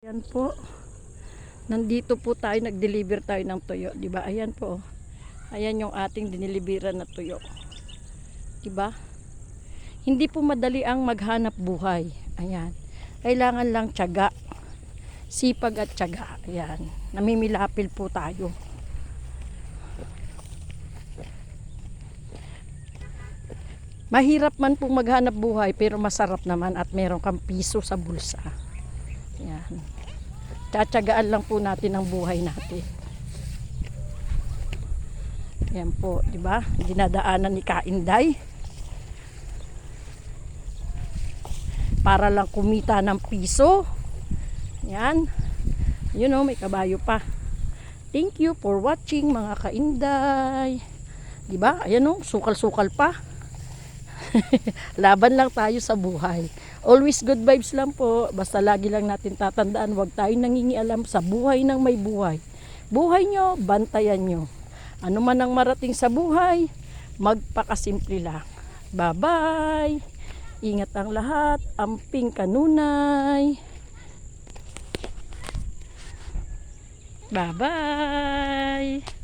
Ayan po. Nandito po tayo, nag-deliver tayo ng tuyo, 'di ba? Ayan po. Ayan yung ating dineliveran na tuyo. 'Di ba? Hindi po madali ang maghanap buhay. Ayan. Kailangan lang tiyaga. Sipag at tiyaga. Ayan. Namimilapil po tayo. Mahirap man pong maghanap buhay pero masarap naman at meron kang piso sa bulsa. Ayan. Tsatsagaan lang po natin ang buhay natin. Ayan po, 'di ba? Dinadaanan ni Kainday para lang kumita ng piso. Ayan. Yun oh, may kabayo pa. Thank you for watching mga Kainday. 'Di ba? Ayan oh, sukal-sukal pa. Laban lang tayo sa buhay. Always good vibes lang po. Basta lagi lang natin tatandaan, huwag tayong nangingialam sa buhay ng may buhay. Buhay nyo, bantayan nyo. Ano man ang marating sa buhay, magpakasimple lang. Bye-bye! Ingat ang lahat. Amping kanunay. Bye-bye!